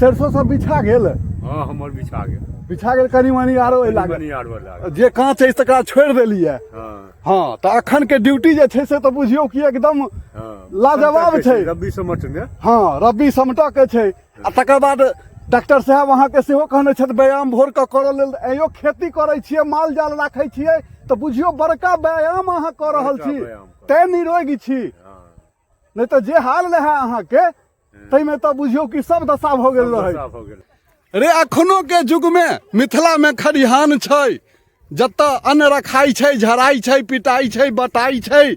सरसों सब बिछा गेल? हाँ हमर बिछा गेल कनी मनी आरो जे कांच है तकरा छोड़ देलिए। हाँ तो अखन के ड्यूटी जे छै से तो बुझियो कि एकदम लाजवाब छै। रब्बी समट में हाँ रब्बी समटा के छै। आ तकर बाद डॉक्टर साहब वहाँ के सेहो कहने छथि व्यायाम भोर के करऽ लेल। एयो खेती करे छियै, माल जाल राखै छियै तो बुझियो बड़का व्यायाम अहाँ कर रहल छी, तै निरोगी छी। नहीं तो जे हाल रहे अहाँ के तै में तो बुझियो कि सब दशा भ गेल रहे। रे अखनो के युग में मिथिला में खरिहान छै, जत अन्न रखाई छै, झराई छै, पिटाई छै, बटाई छै,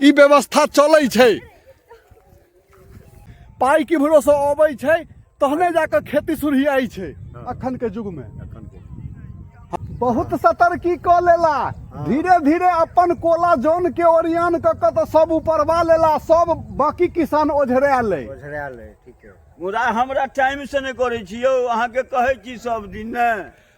ई व्यवस्था चलै छै। पाई की भरोसा अबै छै तहने जाकर खेती सुरहियाई छै। अखन के युग में बहुत सतर्की क लेला, धीरे धीरे अपन कोला जोन के ओरियान क तो सब ऊपरवा लेला, सब बाकी किसान ओझरायल ठीक है। मुदा हमरा टाइम से नहीं करे छी यौ, अहाँ के कहे छी सब दिन ने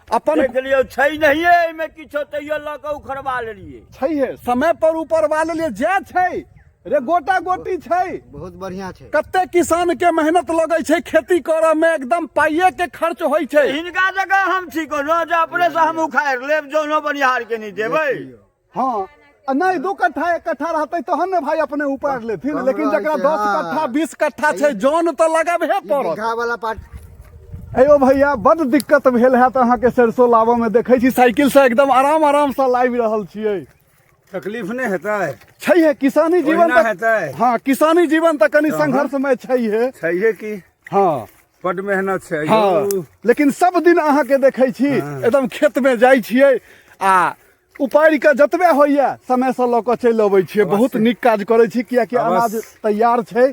अपन देख लियो छै नहिए एमे किछो तैयो ल के उखड़वा लेलिए छै, समय पर ऊपरवा लेलिए। जे छै रे गोटा गोटी छै, बहुत बढ़िया छै। कते किसान के मेहनत लगे छै खेती करे में, एकदम पाइये के खर्च होय छै। हिनका जगह हम ठीक हो जे अपने से हम उखाड़ लेब, जोनो बनिहार के नहीं देबै। हाँ नहीं 2 कट्ठा 1 कट्ठा रहते तहन ने भाई अपने उपाड़ लेथिन, लेकिन जकरा 10 कट्ठा 20 कट्ठा छै जोन तो लगाबे पड़त। वाला पार्ट अयो भैया बड़ दिक्कत भेल है तो अहाँ के सरसों लाबो में देखे छी साइकिल से एकदम आराम आराम से लाइब रहल छियै। तकलीफ नहीं हेतै छै किसानी जीवन ओहिना हेतै। हाँ किसानी जीवन तो कनी संघर्ष में छै कि हाँ बड़ मेहनत छै। हाँ लेकिन सब दिन अहाँ के देखे छी एकदम खेत में जाय छियै आ उपाड़ के जतबे होइए समय से लऽ के चलि अबै छियै। बहुत नीक काज करै छी, कियाकि अनाज तैयार छै,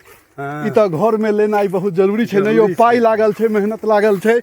ई तो घर में लेनाइ बहुत जरूरी छै। नहीं पाई लागल छै, मेहनत लागल छै।